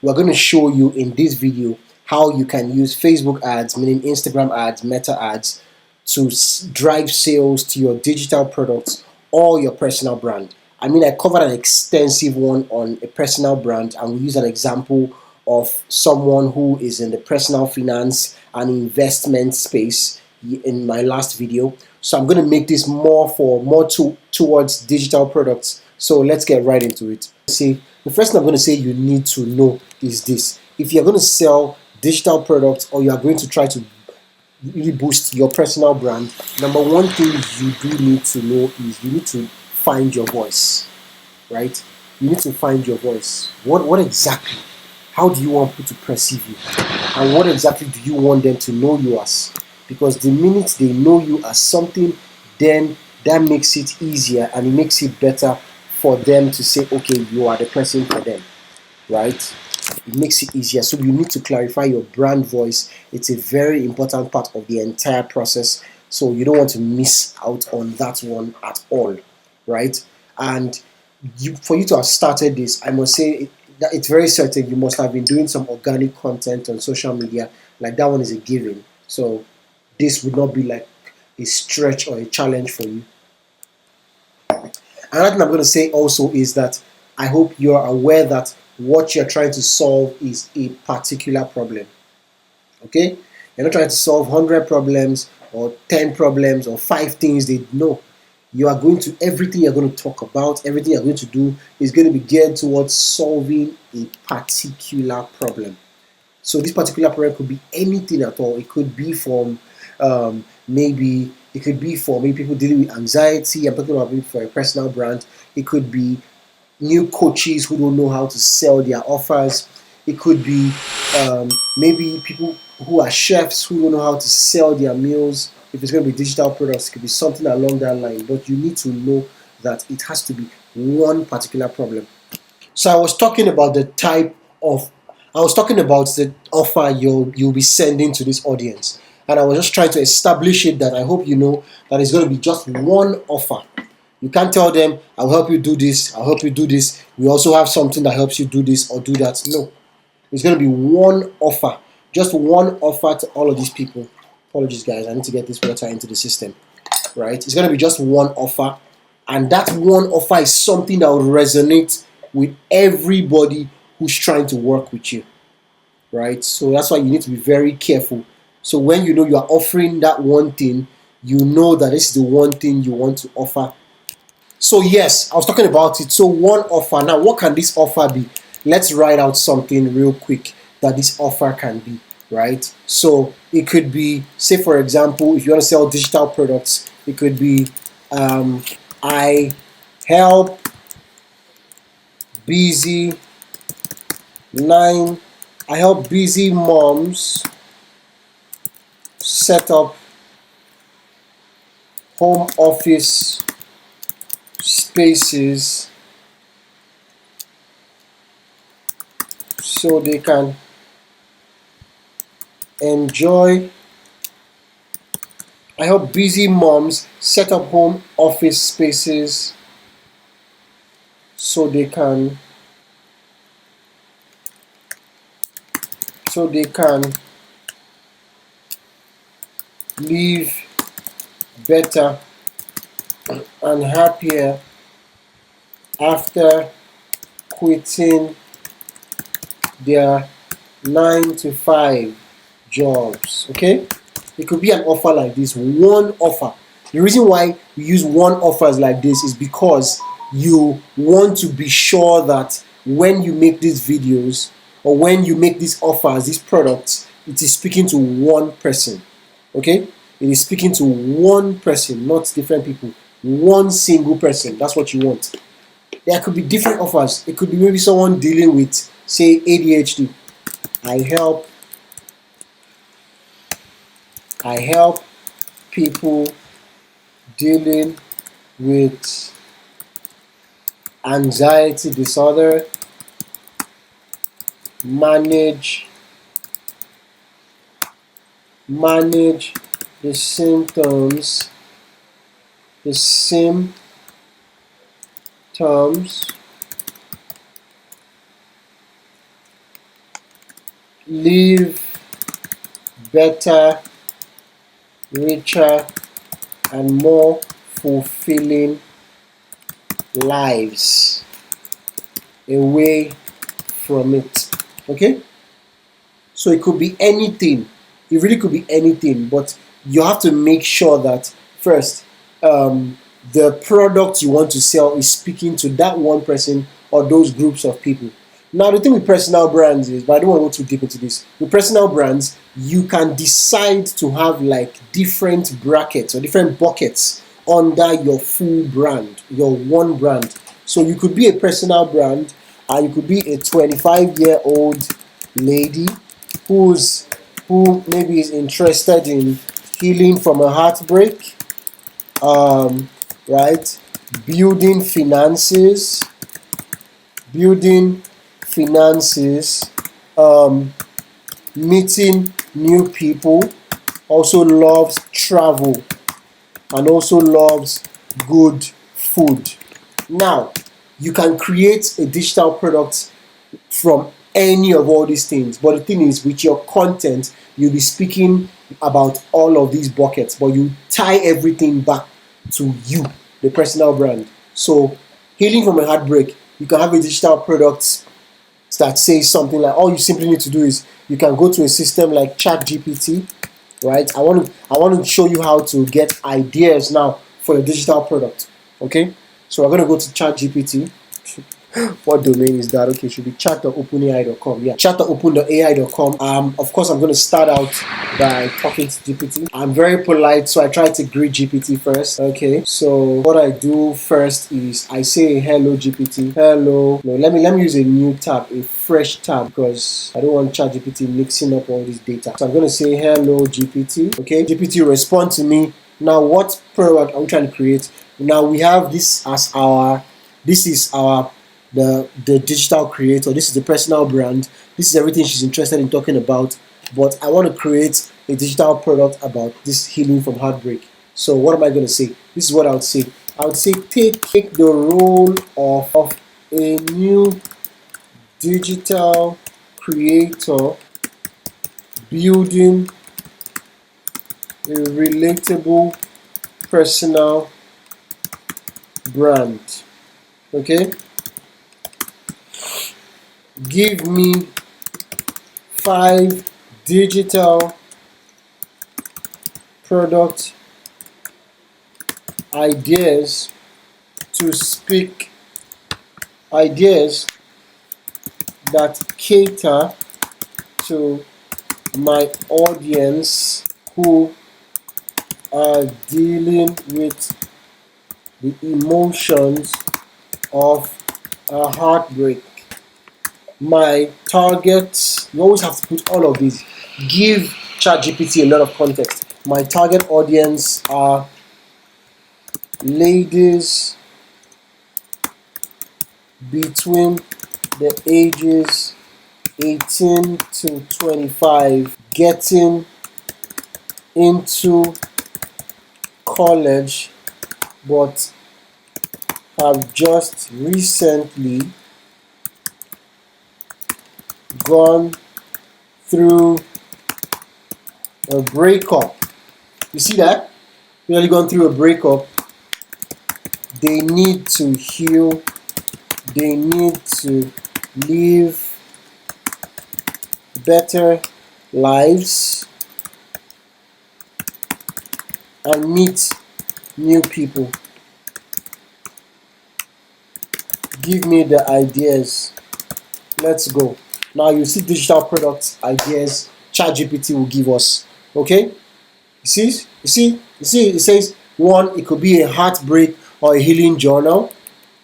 we're going to show you in this video how you can use Facebook ads, meaning Instagram ads, Meta ads, to drive sales to your digital products or your personal brand. I mean, I covered an extensive one on a personal brand, and we use an example of someone who is in the personal finance and investment space in my last video. So I'm going to make this more towards digital products. So let's get right into it. The first thing I'm going to say you need to know is this: if you're going to sell digital products or you are going to try to really boost your personal brand, number one thing you do need to know is you need to find your voice, right? You need to find your voice. What exactly? How do you want people to perceive you? And what exactly do you want them to know you as? Because the minute they know you as something, then that makes it easier and it makes it better for them to say, okay, you are the person for them, right? It makes it easier. So you need to clarify your brand voice. It's a very important part of the entire process. So you don't want to miss out on that one at all, right? And for you to have started this, I must say that it's very certain you must have been doing some organic content on social media. Like that one is a given. So this would not be like a stretch or a challenge for you. Another thing I'm going to say also is that I hope you're aware that what you're trying to solve is a particular problem. Okay? You're not trying to solve 100 problems or 10 problems or 5 things they know. You are going to, everything you're going to talk about, everything you're going to do is going to be geared towards solving a particular problem. So this particular problem could be anything at all. It could be from maybe people dealing with anxiety. I'm talking about for a personal brand. It could be new coaches who don't know how to sell their offers. It could be maybe people who are chefs who don't know how to sell their meals. If it's going to be digital products, it could be something along that line. But you need to know that it has to be one particular problem. So I was talking about the offer you'll be sending to this audience, and I was just trying to establish it that I hope you know that it's going to be just one offer. You can't tell them, I'll help you do this, I'll help you do this. We also have something that helps you do this or do that. No. It's going to be one offer. Just one offer to all of these people. Apologies, guys. I need to get this water into the system. Right? It's going to be just one offer. And that one offer is something that will resonate with everybody who's trying to work with you. Right? So that's why you need to be very careful. So when you know you are offering that one thing, you know that this is the one thing you want to offer. So yes, I was talking about it. So one offer. Now, what can this offer be? Let's write out something real quick that this offer can be, right? So it could be, say for example, if you want to sell digital products, it could be, I help busy I help busy moms set up home office spaces so they can enjoy. I help busy moms set up home office spaces so they can live better and happier after quitting their 9-to-5 jobs. Okay, it could be an offer like this, one offer. The reason why we use one offers like this is because you want to be sure that when you make these videos or when you make these offers, these products, it is speaking to one person. Okay, it is speaking to one person, not different people. One single person. That's what you want. There could be different offers. It could be maybe someone dealing with, say, ADHD. I help people dealing with anxiety disorder manage the symptoms live better, richer, and more fulfilling lives away from it. Okay? So it could be anything. It really could be anything, but you have to make sure that first, the product you want to sell is speaking to that one person or those groups of people. Now, the thing with personal brands is, but I don't want to go too deep into this. With personal brands, you can decide to have like different brackets or different buckets under your full brand, your one brand. So you could be a personal brand, and you could be a 25-year-old lady who maybe is interested in healing from a heartbreak, right? Building finances, building finances, meeting new people, also loves travel, and also loves good food. Now, you can create a digital product from any of all these things, but the thing is, with your content, you'll be speaking about all of these buckets, but you tie everything back to you, the personal brand. So, healing from a heartbreak, you can have a digital product that says something like, all you simply need to do is you can go to a system like ChatGPT, right? I want to show you how to get ideas now for a digital product. Okay, so we're going to go to ChatGPT. What domain is that? Okay, it should be chat.openai.com. Yeah, chat.openai.com. Of course, I'm going to start out by talking to GPT. I'm very polite, so I try to greet GPT first. Okay, so what I do first is I say hello GPT. Hello. No, let me use a new tab, a fresh tab, because I don't want ChatGPT mixing up all this data. So I'm going to say hello GPT. Okay, GPT respond to me. Now, what product are we trying to create? Now we have this as our. This is our the digital creator. This is the personal brand. This is everything she's interested in talking about. But I want to create a digital product about this healing from heartbreak. So what am I going to say? This is what I would say. I would say take the role of a new digital creator building a relatable personal brand. Okay? Give me 5 digital product ideas to speak, ideas that cater to my audience who are dealing with the emotions of a heartbreak. My targets, you always have to put all of these. Give ChatGPT a lot of context. My target audience are ladies between the ages 18 to 25 getting into college but have just recently gone through a breakup. You see that? Really gone through a breakup. They need to heal. They need to live better lives and meet new people. Give me the ideas. Let's go. Now you see digital products ideas ChatGPT will give us. Okay? You see? It says one, it could be a heartbreak or a healing journal,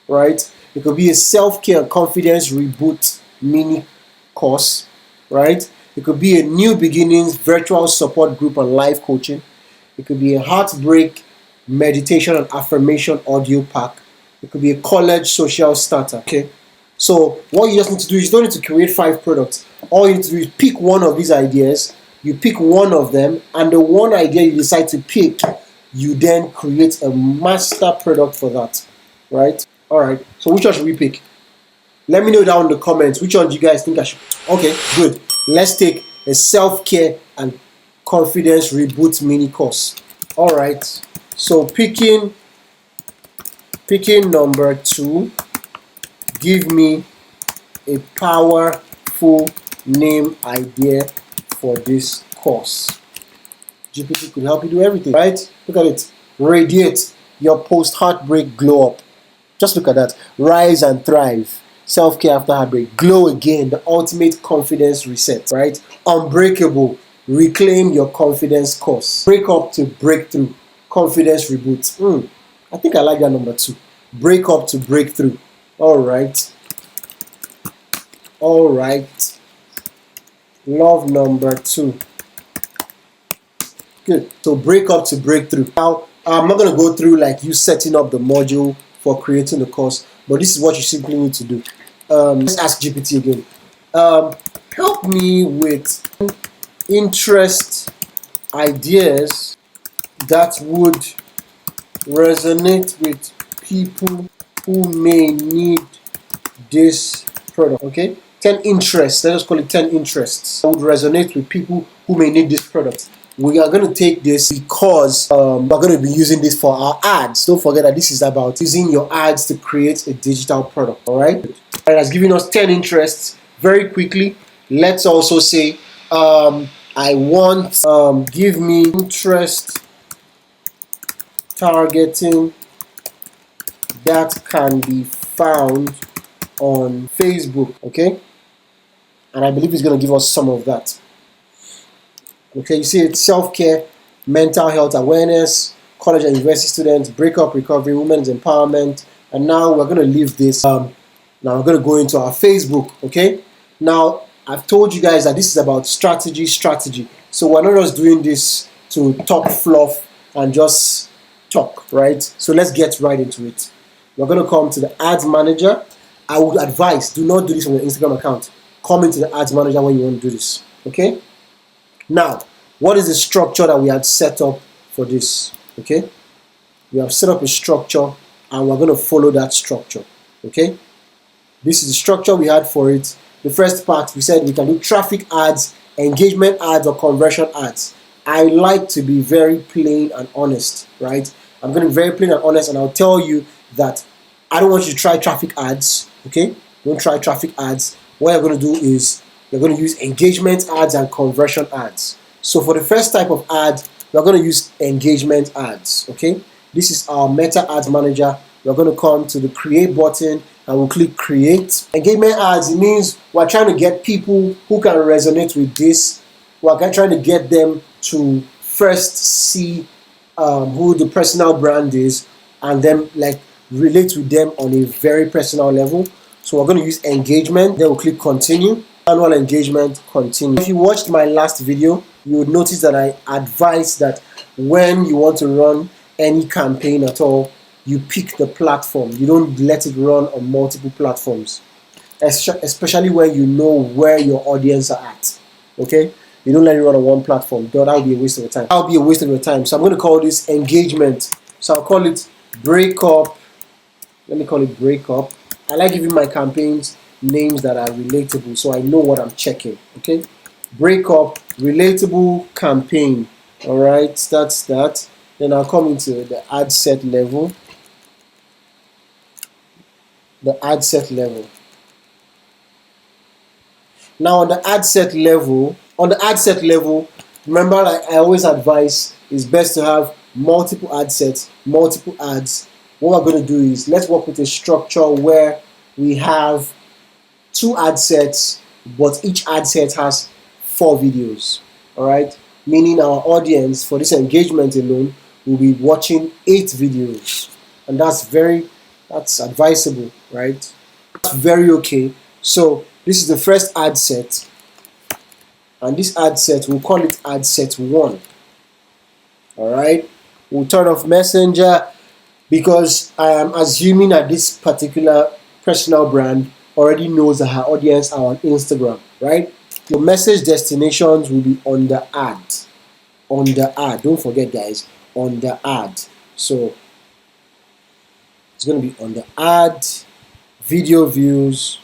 right? It could be a self-care and confidence reboot mini course, right? It could be a new beginnings virtual support group and life coaching. It could be a heartbreak meditation and affirmation audio pack. It could be a college social starter. Okay. So what you just need to do is you don't need to create 5 products. All you need to do is pick one of these ideas. You pick one of them, and the one idea you decide to pick, you then create a master product for that. Right? Alright. So which one should we pick? Let me know down in the comments which one do you guys think I should. Okay, good. let's take a self-care and confidence reboot mini course. All right, so picking number 2, give me a powerful name idea for this course. GPT could help you do everything, right? Look at it. Radiate your post-heartbreak glow up. Just look at that. Rise and thrive. Self-care after heartbreak. Glow again. The ultimate confidence reset, right? Unbreakable. Reclaim your confidence course. Break up to breakthrough. Confidence reboot. I think I like that number 2. Break up to breakthrough. All right. All right. Love number 2. Good. So break up to breakthrough. Now, I'm not going to go through like you setting up the module for creating the course, but this is what you simply need to do. Let's ask GPT again. Help me with interest ideas that would resonate with people who may need this product. Okay, 10 interests. Let's just call it 10 interests that would resonate with people who may need this product. We are going to take this because we're going to be using this for our ads. Don't forget that this is about using your ads to create a digital product. All right, it has given us 10 interests. Very quickly, let's also say I want give me interest targeting that can be found on Facebook. Okay, and I believe it's going to give us some of that. Okay, you see it's self-care, mental health awareness, college and university students, breakup recovery, women's empowerment, and now we're going to leave this. Now we're going to go into our Facebook. Okay, now I've told you guys that this is about strategy. So we're not just doing this to talk fluff and just talk, right? So let's get right into it. We're going to come to the ads manager. I would advise, do not do this on your Instagram account. Come into the ads manager when you want to do this. Okay. Now, what is the structure that we had set up for this? Okay, we have set up a structure and we're going to follow that structure. Okay, this is the structure we had for it. The first part, we said we can do traffic ads, engagement ads, or conversion ads. I like to be very plain and honest, right? I'm going to be very plain and honest, and I'll tell you that I don't want you to try traffic ads. Okay, don't try traffic ads. What you're going to do is you're going to use engagement ads and conversion ads. So for the first type of ad, we're going to use engagement ads. Okay, this is our Meta Ads Manager. We're going to come to the create button and we'll click create. Engagement ads, it means we're trying to get people who can resonate with this. We're trying to get them to first see who the personal brand is and then like relate with them on a very personal level. So we're going to use engagement, then we'll click continue. Annual engagement, continue. If you watched my last video, you would notice that I advise that when you want to run any campaign at all, you pick the platform. You don't let it run on multiple platforms, especially when you know where your audience are at. Okay, you don't let it run on one platform. That would be a waste of your time. That would be a waste of your time. So I'm going to call this engagement. So I'll call it breakup. Let me call it breakup. I like giving my campaigns names that are relatable so I know what I'm checking. Okay, breakup relatable campaign. All right, that's that. Then I'll come into the ad set level. The ad set level. Now on the ad set level, remember, like I always advise, it's best to have multiple ad sets, multiple ads. What we're going to do is let's work with a structure where we have 2 ad sets, but each ad set has 4 videos. All right, meaning our audience for this engagement alone will be watching 8 videos, and that's advisable, right? That's very okay. So this is the first ad set, and this ad set, we'll call it ad set 1. All right, we'll turn off Messenger because I am assuming that this particular personal brand already knows that her audience are on Instagram, right? Your message destinations will be on the ad. On the ad. Don't forget, guys, on the ad. So it's going to be on the ad, video views,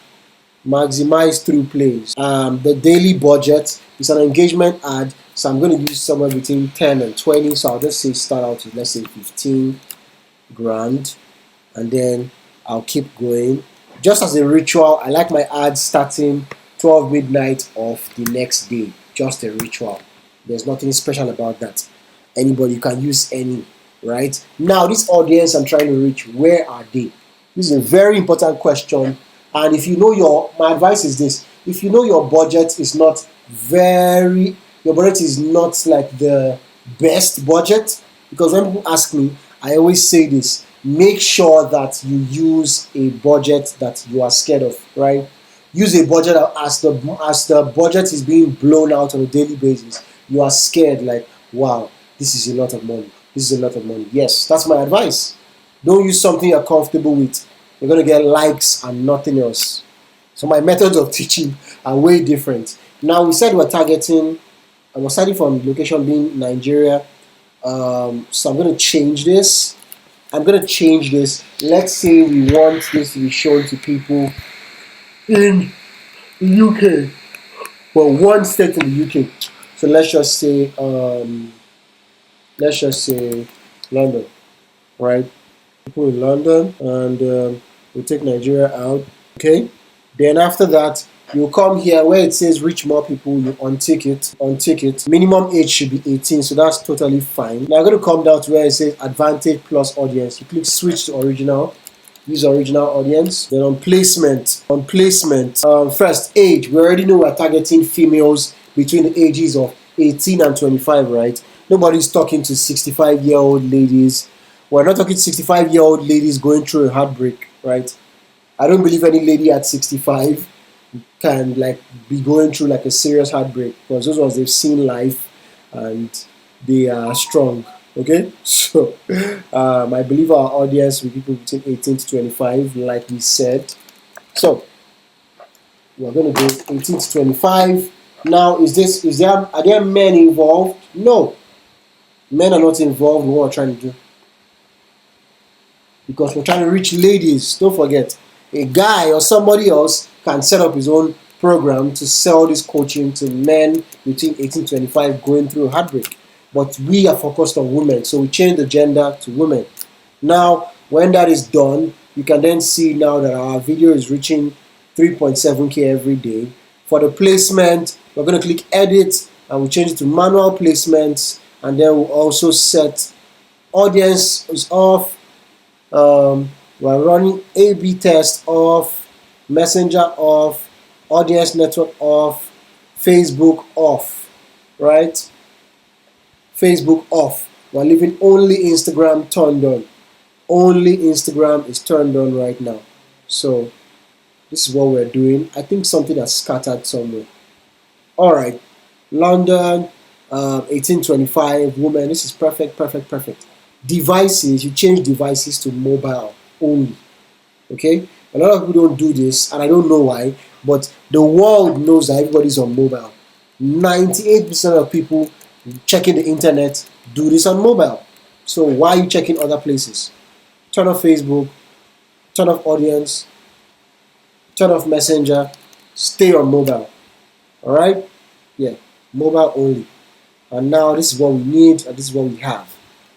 maximize through plays. The daily budget is an engagement ad, so I'm going to use somewhere between 10 and 20. So I'll just say start out with, let's say, 15 grand, and then I'll keep going. Just as a ritual, I like my ads starting 12 midnight of the next day. Just a ritual. There's nothing special about that. Anybody, you can use any, right? Now, this audience I'm trying to reach, where are they? This is a very important question. And if you know my advice is this: if you know your budget is not your budget is not like the best budget, because when people ask me, I always say this: make sure that you use a budget that you are scared of, right? Use a budget as the budget is being blown out on a daily basis. You are scared, like, wow, this is a lot of money. This is a lot of money. Yes, that's my advice. Don't use something you're comfortable with. You're going to get likes and nothing else. So my methods of teaching are way different. Now, we said we're targeting, and we're starting from location being Nigeria. So I'm going to change this. Let's say we want this to be shown to people in the UK. Well, one state in the UK. So let's just say London, right? People in London, and we'll take Nigeria out. Okay. Then after that, you come here where it says reach more people. You untick it. Minimum age should be 18, so that's totally fine. Now I'm going to come down to where it says advantage plus audience. You click switch to original. Use original audience. Then on placement, first age. We already know we're targeting females between the ages of 18 and 25, right? Nobody's talking to 65-year-old ladies. We're not talking to 65-year-old ladies going through a heartbreak, right? I don't believe any lady at 65 can be going through a serious heartbreak, because those ones, they've seen life and they are strong. Okay, so I believe our audience will be people between 18 to 25, like we said. So we're going to do 18 to 25. Now, are there men involved? No, men are not involved in what we're trying to do, because we're trying to reach ladies. Don't forget, a guy or somebody else can set up his own program to sell this coaching to men between 18 to 25 going through a heartbreak. But we are focused on women, so we change the gender to women. Now, when that is done, you can then see now that our video is reaching 3.7K every day. For the placement, we're going to click edit, and we'll change it to manual placements, and then we'll also set audience is off. We're running A/B test off, messenger off, audience network off, Facebook off, right? Facebook off. We're leaving only Instagram turned on. Only Instagram is turned on right now. So this is what we're doing. I think something has scattered somewhere. All right, London, 1825, woman. This is perfect. Devices, you change devices to mobile only. Okay, a lot of people don't do this, and I don't know why, but the world knows that everybody's on mobile. 98% of people checking the internet do this on mobile. So why are you checking other places? Turn off Facebook, turn off audience, turn off messenger, stay on mobile. All right? Yeah, mobile only. And now this is what we need, and this is what we have.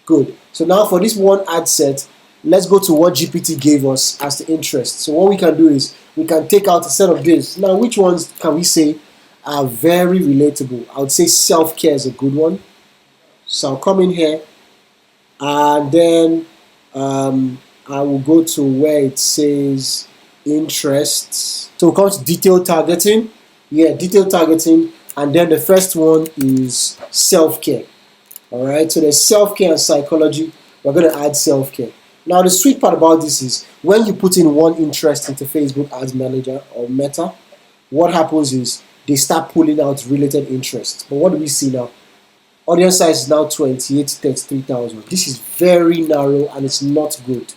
Good. So now for this one ad set, let's go to what GPT gave us as the interest. So what we can do is we can take out a set of this. Now, which ones can we say are very relatable? I would say self-care is a good one. So I'll come in here, and then I will go to where it says interests. So we'll come to detailed targeting. Yeah, detailed targeting. And then the first one is self-care. All right, so there's self-care and psychology. We're going to add self-care. Now, the sweet part about this is when you put in one interest into Facebook Ads Manager or Meta, what happens is they start pulling out related interests. But what do we see now? Audience size is now 28, 33,000. This is very narrow, and it's not good.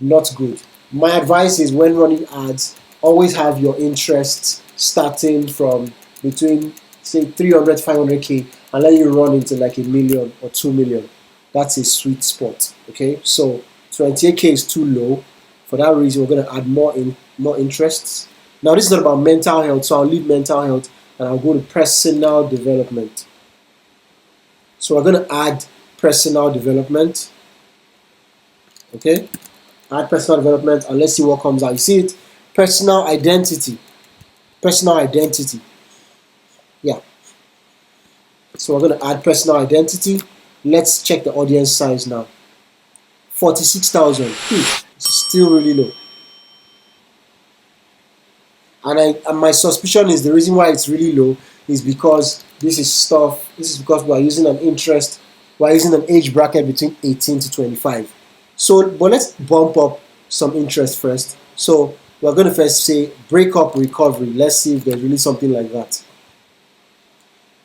Not good. My advice is when running ads, always have your interests starting from between, say, 300, 500K, and let you run into like 1 million or 2 million. That's a sweet spot. Okay, so 28K is too low. For that reason, we're going to add more interests. Now this is not about mental health, so I'll leave mental health and I'll go to personal development. So we're going to add personal development. Okay, add personal development and let's see what comes out. You see it? Personal identity. Personal identity. Yeah. So we're going to add personal identity. Let's check the audience size now. 46,000. It's still really low. And my suspicion is the reason why it's really low is because this is because we are using an age bracket between 18 to 25. So, but let's bump up some interest first. So we're going to first say breakup recovery. Let's see if there's really something like that.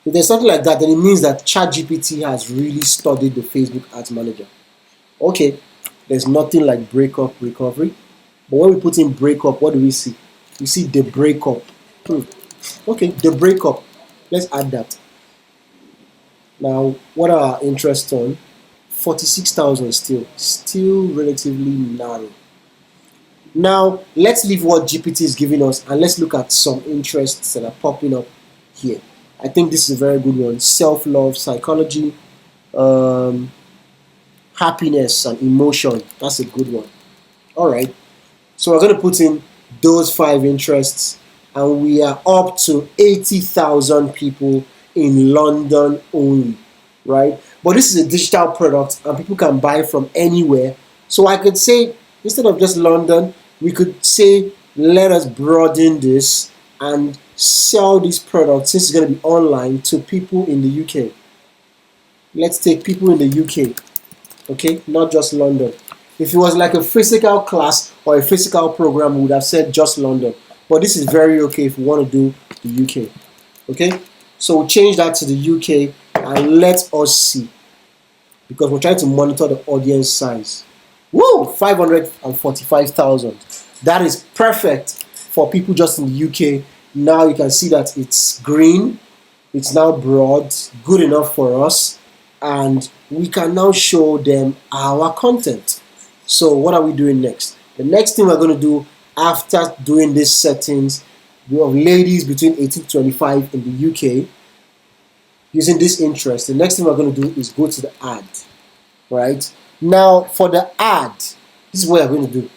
If there's something like that, then it means that ChatGPT has really studied the Facebook Ads Manager. Okay, there's nothing like breakup recovery. But when we put in breakup, what do we see? We see the breakup. Okay, the breakup. Let's add that. Now, what are our interests on? 46,000 still relatively narrow. Now, let's leave what GPT is giving us and let's look at some interests that are popping up here. I think this is a very good one. Self-love, psychology, happiness and emotion. That's a good one. All right. So we're going to put in those 5 interests and we are up to 80,000 people in London only, right? But this is a digital product and people can buy from anywhere. So I could say, instead of just London, we could say, let us broaden this and sell this product, since it's going to be online, to people in the UK. Let's take people in the UK, okay? Not just London. If it was like a physical class or a physical program, we would have said just London. But this is very okay if we want to do the UK. Okay? So we'll change that to the UK and let us see. Because we're trying to monitor the audience size. Woo! 545,000. That is perfect for people just in the UK. Now you can see that it's green. It's now broad. Good enough for us. And we can now show them our content. So what are we doing next? The next thing we're going to do after doing these settings, we have ladies between 18 to 25 in the UK using this interest. The next thing we're going to do is go to the ad, right? Now for the ad, this is what we're going to do.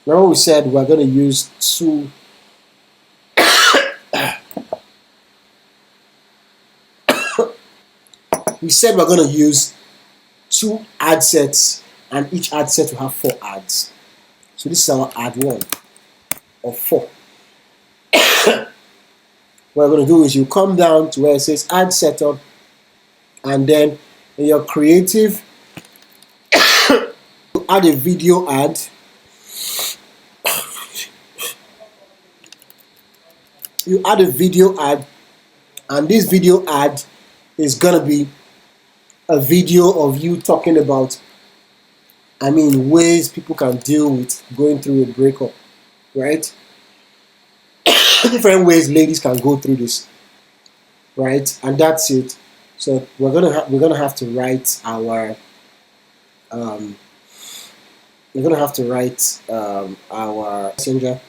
Remember we said we're going to use 2 we said we're going to use 2 ad sets and each ad set will have 4 ads. So this is our ad 1 of 4. What we're going to do is you come down to where it says ad setup and then in your creative you add a video ad. You add a video ad and this video ad is going to be a video of you talking about ways people can deal with going through a breakup, right? Different ways ladies can go through this, right? And that's it. So we're gonna have to write our our messenger,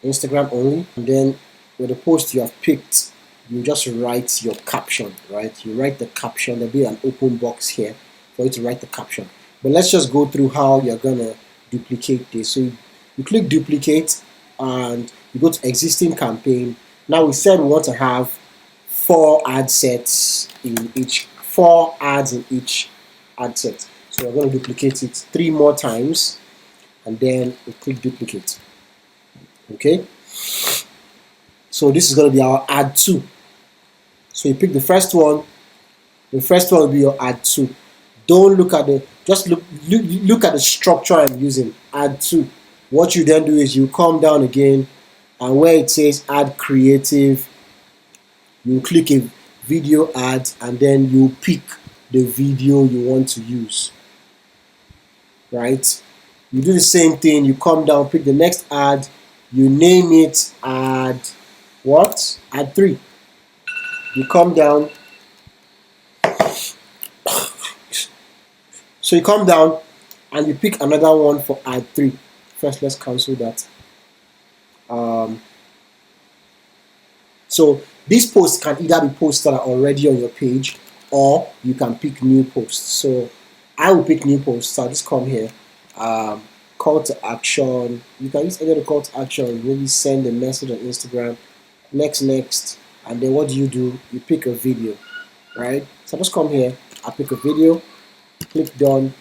Instagram only, and then with the post you have picked, you just write your caption, right? You write the caption. There'll be an open box here for you to write the caption. But let's just go through how you're gonna duplicate this. So you click duplicate and you go to existing campaign. Now we said we want to have 4 ad sets in each, 4 ads in each ad set. So we're going to duplicate it 3 more times and then we click duplicate. Okay. So this is going to be our ad 2. So you pick the first one. The first one will be your ad 2. Don't look at look at the structure I'm using, ad 2. What you then do is you come down again and where it says add creative, you click a video ad and then you pick the video you want to use, right? You do the same thing, you come down, pick the next ad, you name it ad what? Ad 3. You come down, so you come down and you pick another one for ad 3. First, let's cancel that. So these posts can either be posts that are already on your page, or you can pick new posts. So I will pick new posts. So I'll just come here. Call to action. You can use any of the call to action. Maybe send a message on Instagram. Next, and then what do? You pick a video, right? So I just come here. I pick a video. Click done.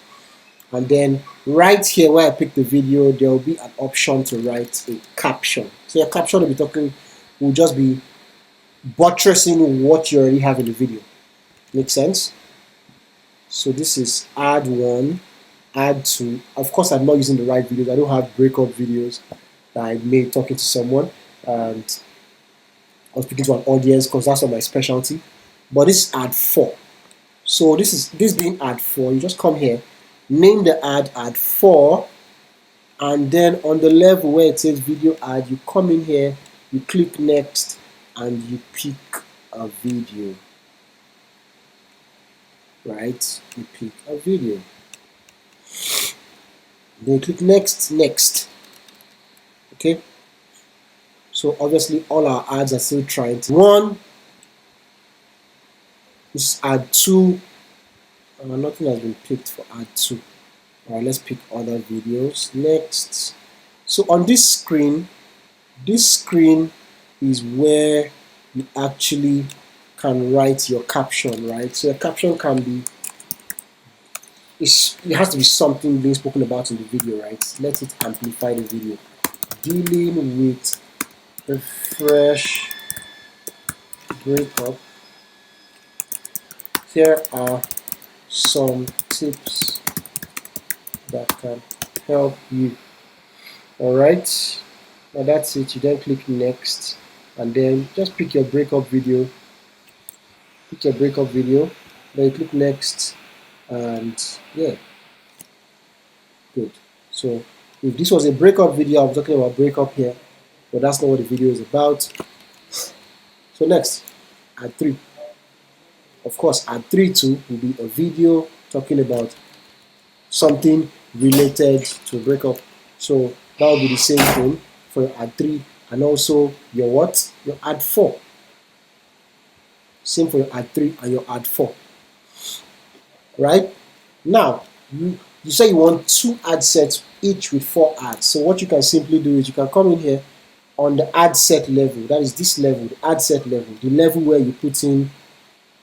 And then right here where I pick the video, there will be an option to write a caption. So your caption will just be buttressing what you already have in the video. Make sense? So this is add one, add two. Of course, I'm not using the right videos. I don't have breakup videos that I made talking to someone, and I was speaking to an audience because that's not my specialty. But this is add four. So this being add four. You just come here, name the add four, and then on the level where it says video ad, you come in here, you click next, and you pick a video. Right? You pick a video. Then you click next. Okay? So obviously all our ads are still trying to one. This is ad two. Nothing has been picked for ad two. Alright, let's pick other videos. Next. So on this screen is where you actually can write your caption, right? So your caption can be, it has to be something being spoken about in the video, right? Let it amplify the video. Dealing with a fresh breakup. Here are some tips that can help you. Alright, now that's it. You then click next, and then just pick your breakup video. Then you click next, and yeah, good. So if this was a breakup video, I was talking about breakup here, but that's not what the video is about. So next, ad three. Of course, ad three too will be a video talking about something related to a breakup. So that will be the same thing for your ad three, and also your what? Your ad four. Same for your ad three and your ad four. Right? Now, you say you want 2 ad sets, each with 4 ads. So what you can simply do is you can come in here on the ad set level. That is this level, the ad set level, the level where you put in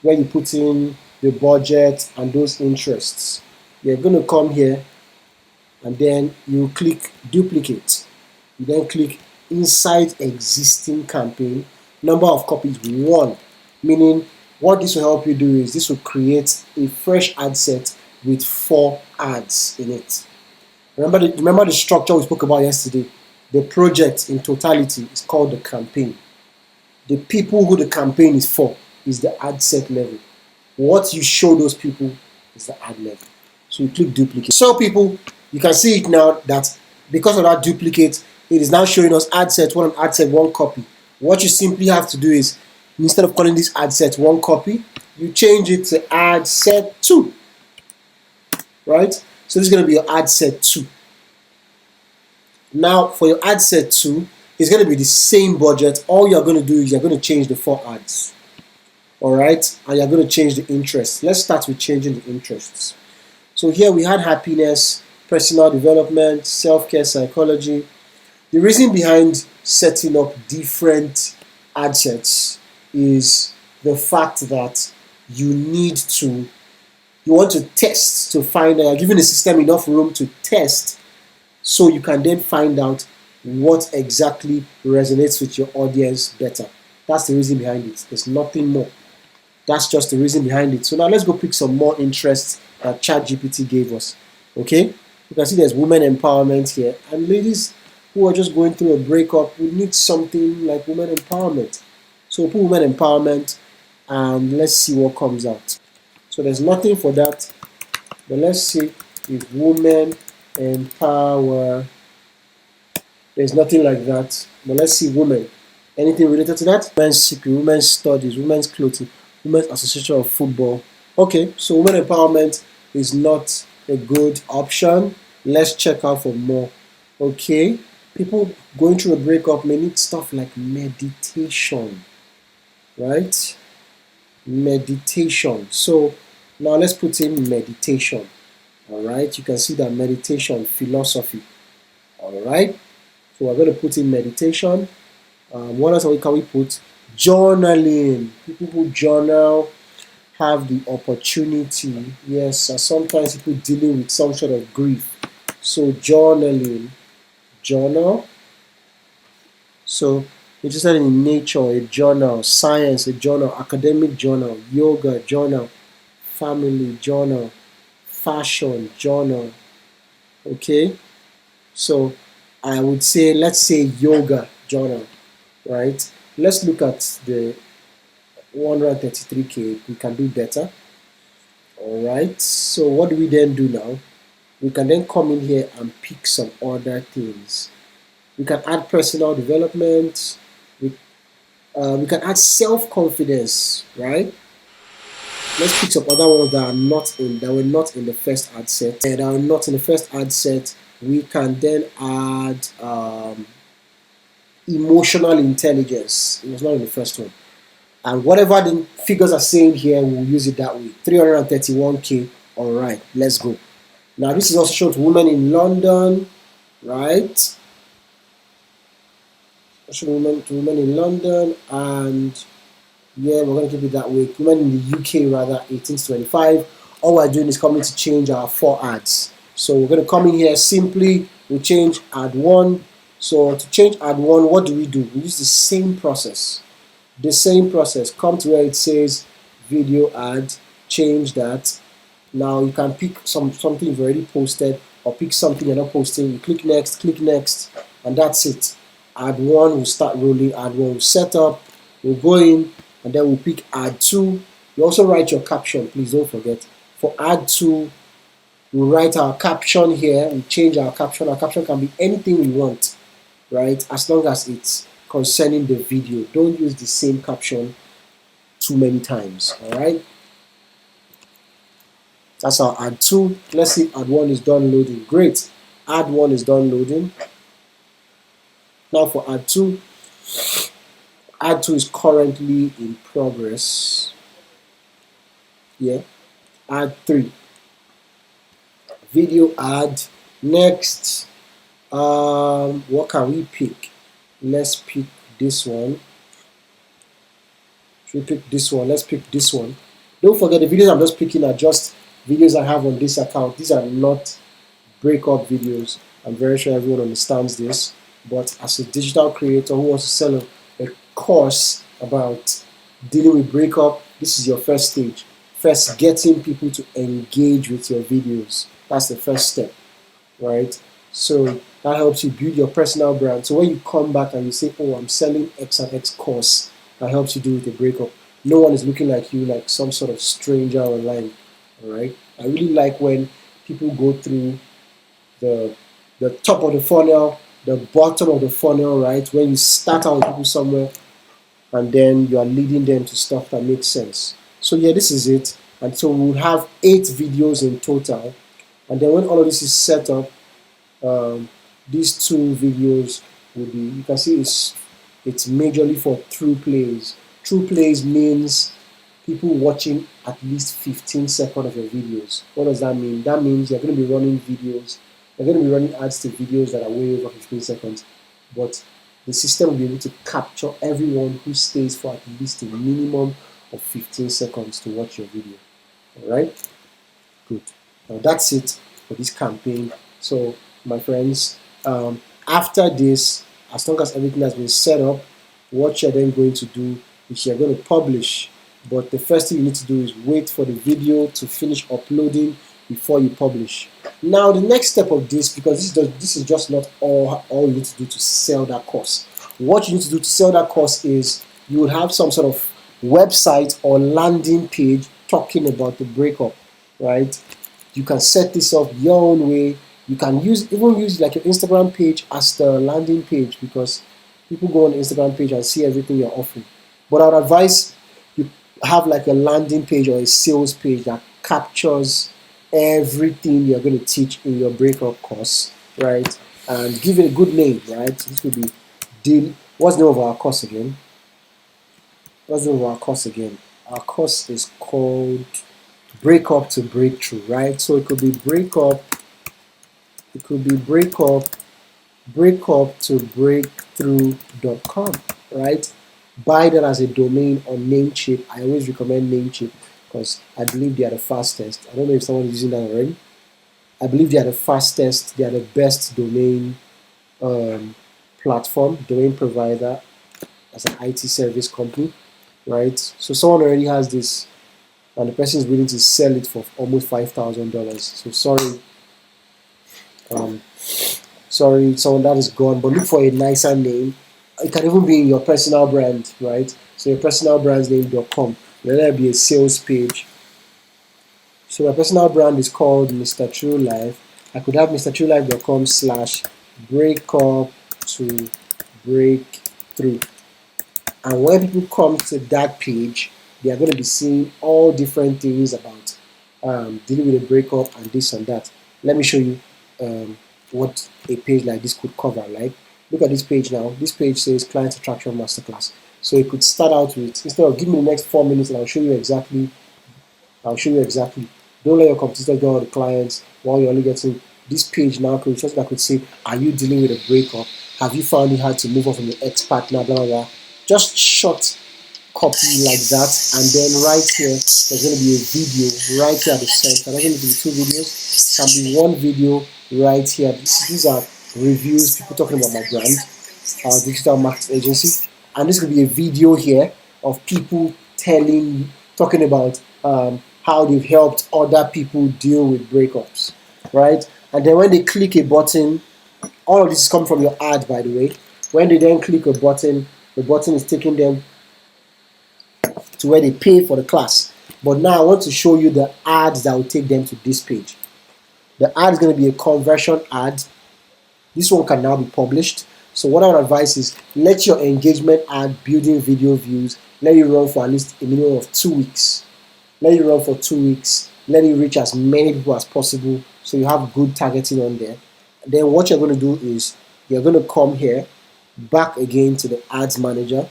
the budget and those interests. You're going to come here, and then you click duplicate. You then click inside existing campaign, number of copies 1, meaning what this will help you do is this will create a fresh ad set with 4 ads in it. Remember the structure we spoke about yesterday? The project in totality is called the campaign. The people who the campaign is for is the ad set level. What you show those people is the ad level. So you click duplicate. So people, you can see it now that because of that duplicate, it is now showing us ad set 1 and ad set 1 copy. What you simply have to do is, instead of calling this ad set 1 copy, you change it to ad set 2. Right? So this is going to be your ad set 2. Now for your ad set 2, it's going to be the same budget. All you're going to do is you're going to change the 4 ads. Alright? And you're going to change the interest. Let's start with changing the interests. So here we had happiness, personal development, self-care, psychology. The reason behind setting up different ad sets is the fact that you want to test to find out, giving the system enough room to test, so you can then find out what exactly resonates with your audience better. That's the reason behind it. There's nothing more. That's just the reason behind it. So now let's go pick some more interests that ChatGPT gave us. Okay? You can see there's women empowerment here. And ladies who are just going through a breakup will need something like women empowerment. So we'll put women empowerment, and let's see what comes out. So there's nothing for that. But let's see if women empower. There's nothing like that. But let's see women. Anything related to that? Women's secret, women's studies, women's clothing, women's association of football. Okay, so women empowerment is not a good option. Let's check out for more. Okay, people going through a breakup may need stuff like meditation. right? Meditation. So now let's put in meditation. All right, you can see that meditation philosophy. All right, so we're going to put in meditation. What else can we put? Journaling. People who journal have the opportunity. Yes, sometimes people dealing with some sort of grief. So journaling, journal. So interested in nature, a journal, science, a journal, academic journal, yoga journal, family journal, fashion journal. Okay, so I would say, let's say yoga journal, right? Let's look at the 133K. We can do better. All right, so what do we then do now? We can then come in here and pick some other things. We can add personal development. We can add self-confidence, right? Let's pick some other ones that were not in the first ad set. And that are not in the first ad set. We can then add emotional intelligence. It was not in the first one. And whatever the figures are saying here, we'll use it that way. 331K. All right, let's go. Now this is also shown to women in London, right? Shown to women in London, and yeah, we're going to keep it that way. Women in the UK, rather, 18 to 25. All we're doing is coming to change our 4 ads. So we're going to come in here simply, we change ad 1. So to change ad 1, what do? We use the same process. The same process. Come to where it says video ad, change that. Now you can pick something you've already posted, or pick something you're not posting. You click next, and that's it. Ad 1 will start rolling, ad 1 will set up, we'll go in, and then we'll pick ad 2. You also write your caption, please don't forget. For ad 2, we'll write our caption here, we change our caption. Our caption can be anything we want, right? As long as it's concerning the video. Don't use the same caption too many times, all right? That's our ad 2. Let's see if ad 1 is done loading. Great. Ad 1 is done loading. Now for ad 2. Ad 2 is currently in progress. Yeah. Ad 3. Video ad. Next. What can we pick? Let's pick this one. Should we pick this one? Let's pick this one. Don't forget, the videos I'm just picking are just videos I have on this account. These are not breakup videos. I'm very sure everyone understands this. But as a digital creator who wants to sell a course about dealing with breakup, this is your first stage. First, getting people to engage with your videos. That's the first step, right? So that helps you build your personal brand. So when you come back and you say, oh, I'm selling X and X course, that helps you do with the breakup. No one is looking like you like some sort of stranger online, all right? I really like when people go through the top of the funnel, the bottom of the funnel, right? When you start out with people somewhere and then you are leading them to stuff that makes sense. So yeah, this is it. And so we'll have 8 videos in total. And then when all of this is set up, these 2 videos will be, you can see it's majorly for true plays. True plays means people watching at least 15 seconds of your videos. What does that mean? That means you're going to be running videos. You're going to be running ads to videos that are way over 15 seconds. But the system will be able to capture everyone who stays for at least a minimum of 15 seconds to watch your video. Alright? Good. Now that's it for this campaign. So, my friends, after this, as long as everything has been set up, what you're then going to do is you're going to publish. But the first thing you need to do is wait for the video to finish uploading before you publish. Now the next step of this, because this is just not all you need to do to sell that course. What you need to do to sell that course is you will have some sort of website or landing page talking about the breakup, right? You can set this up your own way. You can even use like your Instagram page as the landing page, because people go on the Instagram page and see everything you're offering. But I would advise you have like a landing page or a sales page that captures everything you're going to teach in your breakup course, right? And give it a good name, right? This could be what's the name of our course again? What's the name of our course again? Our course is called Break Up to Breakthrough, right? So it could be break up, it could be break up to breakthrough.com, right? Buy that as a domain on Namecheap. I always recommend Namecheap because I believe they are the fastest. I don't know if someone is using that already. I believe they are the fastest, they are the best domain um, platform, domain provider as an IT service company, right? So someone already has this and the person is willing to sell it for almost $5,000. So um, sorry, someone that is gone, but look for a nicer name. It can even be in your personal brand, right? So your personal brand's name.com. Let there be a sales page. So my personal brand is called MrTrillLife. I could have MrTrillLife.com slash break up to breakthrough. And when people come to that page, they are going to be seeing all different things about dealing with a breakup and this and that. Let me show you what a page like this could cover. Like, look at this page now. This page says Client Attraction Masterclass. So it could start out with, instead of give me the next 4 minutes and I'll show you exactly. Don't let your competitor get all the clients while you're only getting this page now. Could just that could say, are you dealing with a breakup? Have you found it hard to move on from your ex-partner? Blah blah blah. Just short copy like that, and then right here there's going to be a video right here at the center. There's going to be 2 videos. It can be 1 video right here. These are reviews, people talking about my brand, our digital marketing agency, and this could be a video here of people talking about how they've helped other people deal with breakups, right? And then when they click a button, all of this is coming from your ad, by the way. When they then click a button, the button is taking them to where they pay for the class. But now I want to show you the ads that will take them to this page. The ad is going to be a conversion ad. This one can now be published. So what I would advise is let your engagement ad building video views, let it run for at least a minimum of 2 weeks. Let it run for 2 weeks. Let it reach as many people as possible so you have good targeting on there. Then what you're going to do is you're going to come here, back again to the ads manager,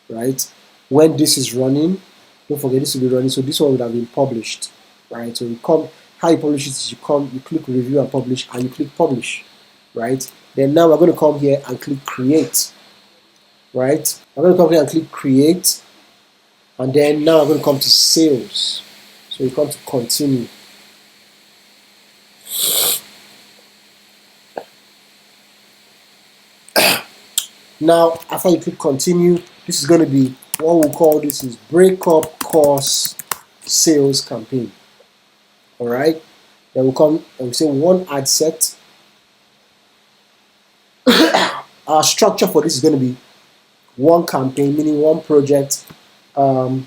right? When this is running, don't forget this will be running. So this one would have been published, right? So you come, how you publish it is you click review and publish, and you click publish, right? Then now we're going to come here and click create, right? I'm going to come here and click create, and then now I'm going to come to sales. So you come to continue. Now after you click continue, this is going to be what we'll call this is breakup course sales campaign. All right. Then we'll come and we say one ad set. Our structure for this is going to be one campaign, meaning one project, 2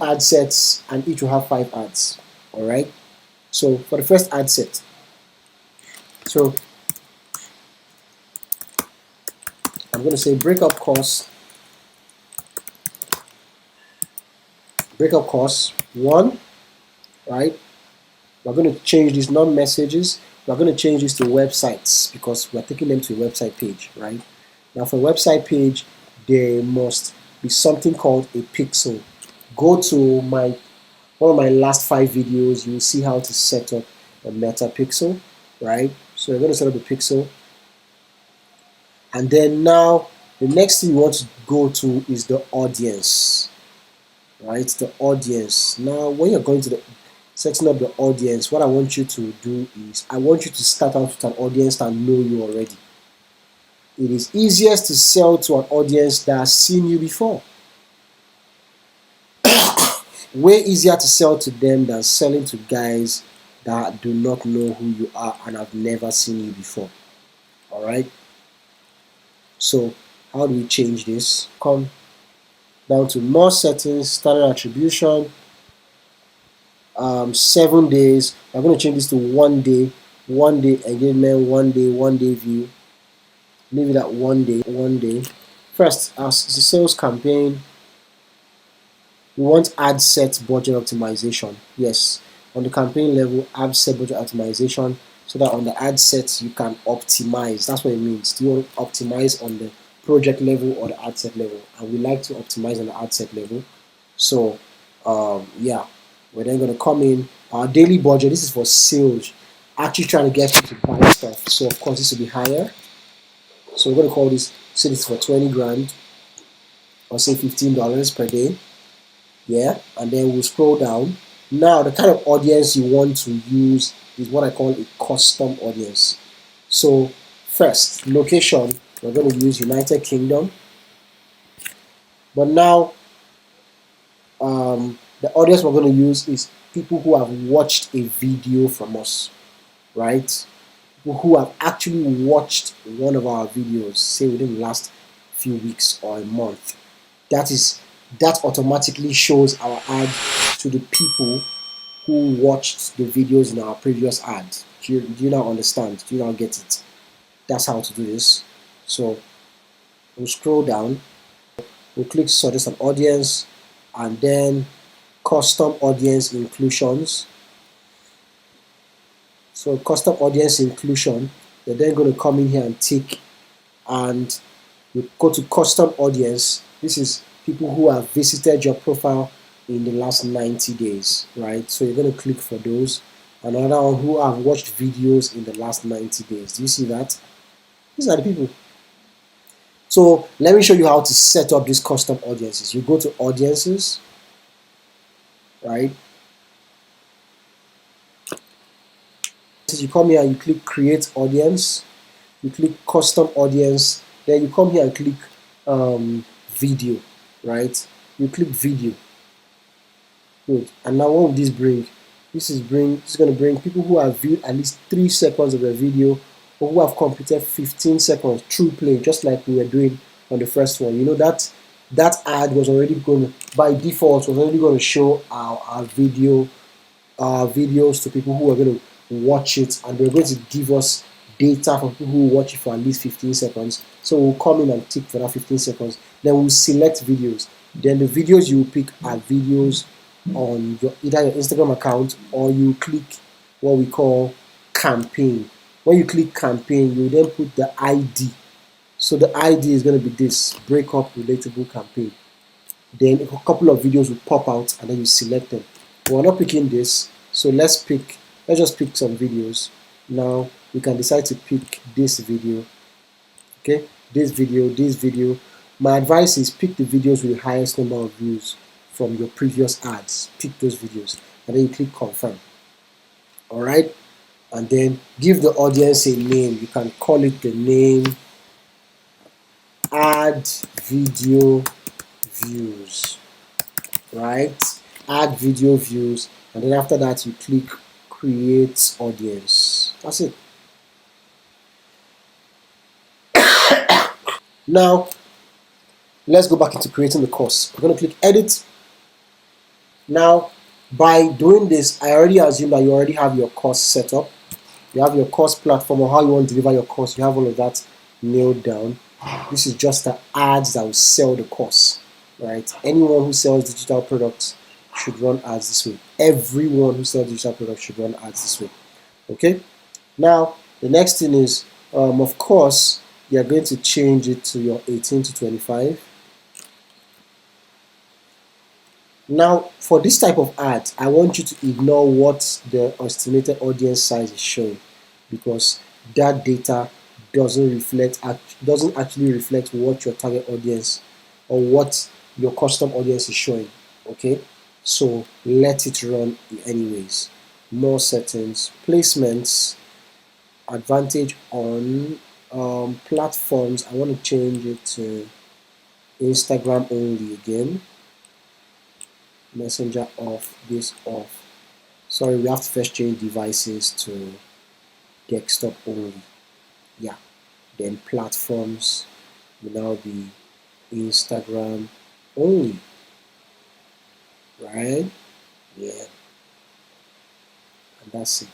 ad sets, and each will have 5 ads. All right. So for the first ad set, so I'm going to say breakup course 1, right? We're going to change these non-messages. We're going to change this to websites because we're taking them to a website page, right? Now for a website page, there must be something called a pixel. Go to one of my last 5 videos. You will see how to set up a meta pixel, right? So we're going to set up a pixel. And then now the next thing you want to go to is the audience, right? The audience. Now when you're going to the setting up the audience, what I want you to do is I want you to start out with an audience that know you already. It is easiest to sell to an audience that has seen you before. Way easier to sell to them than selling to guys that do not know who you are and have never seen you before. All right. So how do we change this? Come down to more settings, standard attribution, 7 days. I'm going to change this to 1 day engagement, 1 day view. Leave it at 1 day. First, as the sales campaign, we want ad set budget optimization. Yes, on the campaign level, ad set budget optimization, so that on the ad sets you can optimize. That's what it means. Do you want to optimize on the project level or the ad set level, and we like to optimize on the ad set level. So yeah, we're then going to come in our daily budget. This is for sales, actually trying to get you to buy stuff. So of course this will be higher. So we're going to call this, say this is for 20 grand, or say $15 per day. Yeah, and then we'll scroll down. Now the kind of audience you want to use is what I call a custom audience. So first, location, we're going to use United Kingdom. But now the audience we're going to use is people who have watched a video from us, right? People who have actually watched one of our videos, say within the last few weeks or a month. That automatically shows our ad to the people who watched the videos in our previous ads. Do you now understand? Do you now get it? That's how to do this. So we'll scroll down, we'll click suggest an audience, and then custom audience inclusions. So custom audience inclusion, you're then going to come in here and tick, and you go to custom audience. This is people who have visited your profile in the last 90 days, right? So you're going to click for those. Another one, who have watched videos in the last 90 days. Do you see that? These are the people. So let me show you how to set up these custom audiences. You go to audiences, right? So you come here and you click create audience, you click custom audience, then you come here and click video, right? You click video. Good. And now what will this bring? This is going to bring people who have viewed at least 3 seconds of a video, or who have completed 15 seconds through play, just like we were doing on the first one. You know that ad was already going to, by default, was already going to show our videos to people who are going to watch it, and they're going to give us data for people who watch it for at least 15 seconds. So we'll come in and tick for that 15 seconds. Then we'll select videos. Then the videos you will pick are videos on either your Instagram account, or you click what we call campaign. When you click campaign, you then put the ID. So the ID is going to be this breakup relatable campaign. Then a couple of videos will pop out, and then you select them. We're not picking this, so let's just pick some videos. Now we can decide to pick this video. Okay, this video. My advice is pick the videos with the highest number of views from your previous ads. Pick those videos, and then you click confirm. All right, and then give the audience a name. You can call it the name add video views, right? Add video views, and then after that you click create audience. That's it. Now let's go back into creating the course. We're going to click edit. Now by doing this, I already assume that you already have your course set up. You have your course platform, or how you want to deliver your course. You have all of that nailed down. This is just the ads that will sell the course, right? Anyone who sells digital products should run ads this way. Everyone who sells digital products should run ads this way. Okay. Now the next thing is, of course, you are going to change it to your 18 to 25. Now for this type of ad, I want you to ignore what the estimated audience size is showing, because that data doesn't actually reflect what your target audience or what your custom audience is showing. Okay, so let it run anyways. More settings, placements, advantage on platforms. I want to change it to Instagram only again. Messenger off, this off. Sorry, we have to first change devices to desktop only. Yeah, then platforms will now be Instagram only, right? Yeah, and that's it.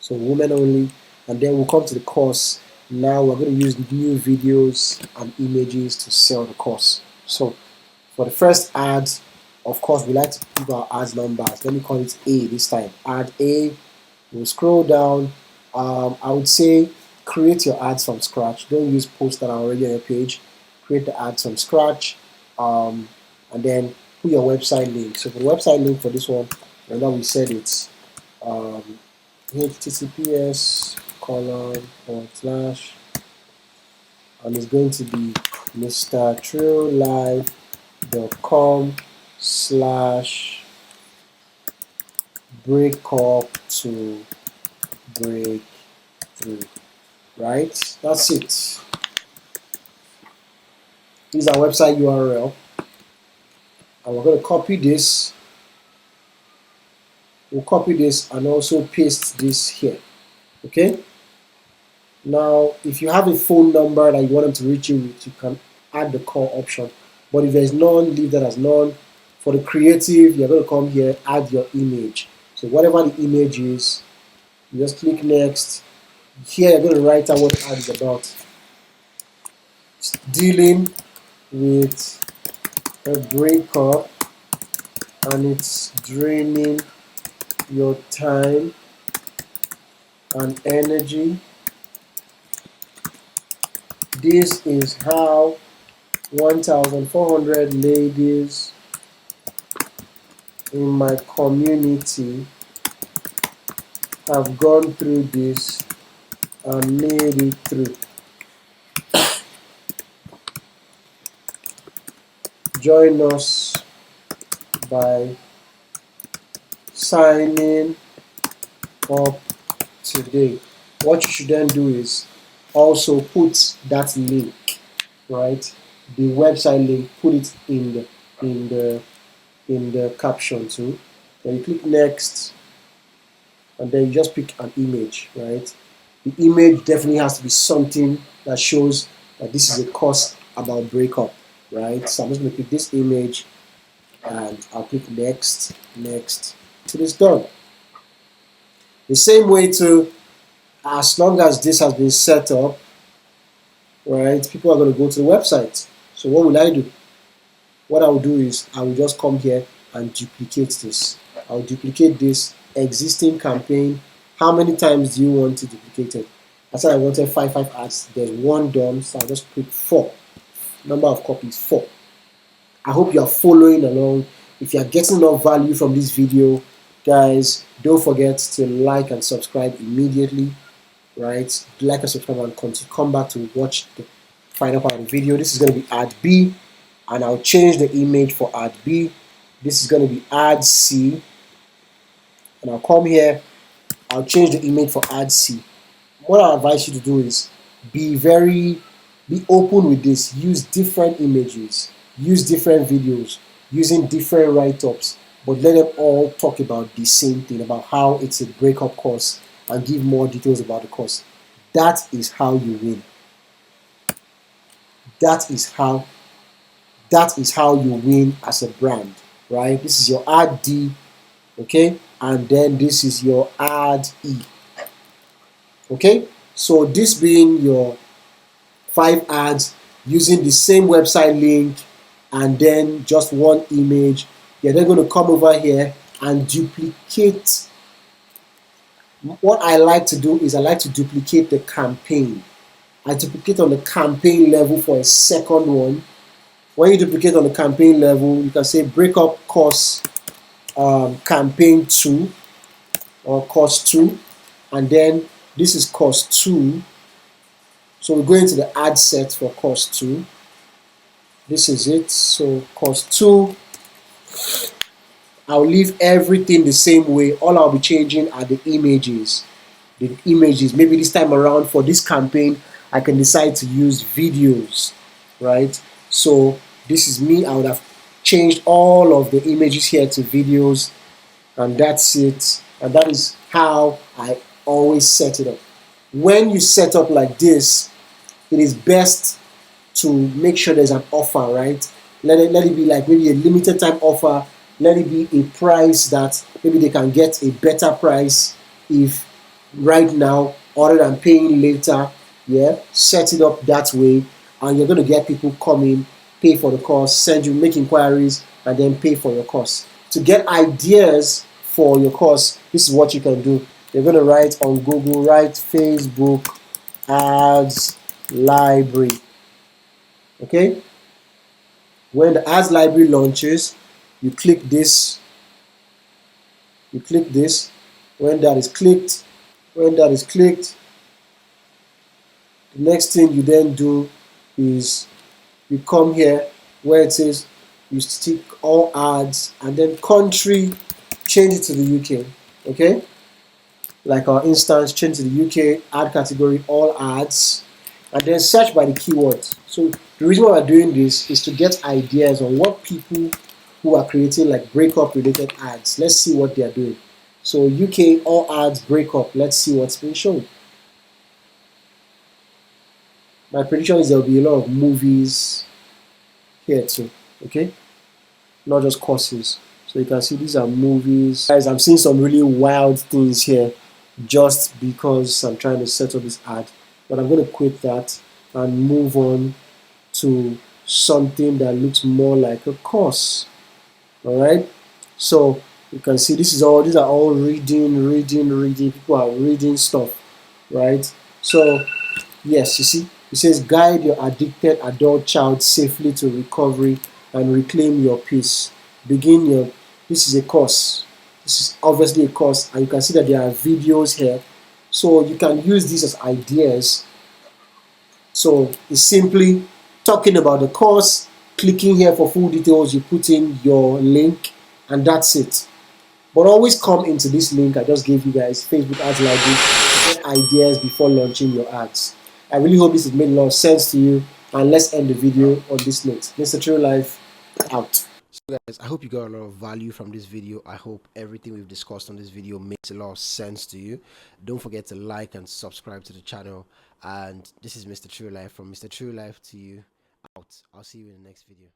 So women only, and then we'll come to the course. Now we're going to use new videos and images to sell the course. So for the first ad, of course, we like to give our ads numbers. Let me call it A this time. Ad A. We'll scroll down. I would say create your ads from scratch. Don't use posts that are already on your page. Create the ads from scratch, and then put your website link. So for the website link for this one, remember we said it's https colon / and it's going to be MrTrillLife.com/breakup to breakthrough. Right? That's it. This is our website URL, and we're going to copy this. We'll copy this and also paste this here. Okay? Now, if you have a phone number that you want them to reach you with, you can add the call option. But if there's none, leave that as none. For the creative, you're going to come here, add your image. So whatever the image is, you just click next. Here you're going to write out what the ad is about. It's dealing with a breakup and it's draining your time and energy. This is how 1,400 ladies in my community have gone through this and made it through. Join us by signing up today. What you should then do is also put that link, right? The website link, put it in the caption too. Then you click next, and then you just pick an image, right? The image definitely has to be something that shows that this is a course about breakup, right? So I'm just going to pick this image, and I'll click next till it's done. The same way too, as long as this has been set up, right, people are going to go to the website. So what will I do? What I will do is I will just come here and duplicate this. I'll duplicate this existing campaign. How many times do you want to duplicate it? I said I wanted 5 ads, then 1 done, so I'll just click 4. Number of copies 4. I hope you are following along. If you are getting enough value from this video, guys, don't forget to like and subscribe immediately, right? Like and subscribe and come back to watch the final part of the video. This is going to be ad B, and I'll change the image for ad B. This is going to be ad C, and I'll come here, I'll change the image for ad C. What I advise you to do is be open with this. Use different images, use different videos, using different write-ups, but let them all talk about the same thing, about how it's a breakup course, and give more details about the course. That is how you win. That is how you win as a brand, right? This is your ad D, okay? And then this is your ad E. Okay? So this being your 5 ads using the same website link and then just 1 image, you're then going to come over here and duplicate. What I like to do is I like to duplicate the campaign. I duplicate on the campaign level for a second one. When you duplicate on the campaign level, you can say breakup course campaign 2 or course 2, and then this is course 2. So we go into the ad set for course 2. This is it. So course 2, I'll leave everything the same way. All I'll be changing are the images. Maybe this time around for this campaign, I can decide to use videos, right? So this is me. I would have changed all of the images here to videos, and that's it. And that is how I always set it up. When you set up like this, it is best to make sure there's an offer, right? Let it be like maybe a limited time offer. Let it be a price that maybe they can get a better price if right now other than paying later. Yeah, set it up that way, and you're going to get people coming, pay for the course, send you, make inquiries, and then pay for your course. To get ideas for your course, this is what you can do. You're going to write on Google, write Facebook ads library. Okay, when the ads library launches, you click this, when that is clicked, the next thing you then do is you come here where it says you stick all ads and then country, change it to the UK. Okay, like our instance, change to the UK, ad category, all ads, and then search by the keywords. So the reason why we're doing this is to get ideas on what people who are creating like breakup related ads, let's see what they are doing. So UK all ads breakup, let's see what's been shown. My prediction is there will be a lot of movies here too. Okay, not just courses. So you can see these are movies. Guys, I'm seeing some really wild things here just because I'm trying to set up this ad. But I'm going to quit that and move on to something that looks more like a course. All right. So you can see these are all reading. People are reading stuff, right? So yes, you see, it says guide your addicted adult child safely to recovery and reclaim your peace. Begin your, this is a course. This is obviously a course, and you can see that there are videos here. So you can use these as ideas. So it's simply talking about the course, clicking here for full details, you put in your link, and that's it. But always come into this link I just gave you guys, Facebook Ads Library, to get ideas before launching your ads. I really hope this has made a lot of sense to you, and let's end the video on this note. MrTrillLife out. So guys, I hope you got a lot of value from this video. I hope everything we've discussed on this video makes a lot of sense to you. Don't forget to like and subscribe to the channel. And this is MrTrillLife from MrTrillLife to you out. I'll see you in the next video.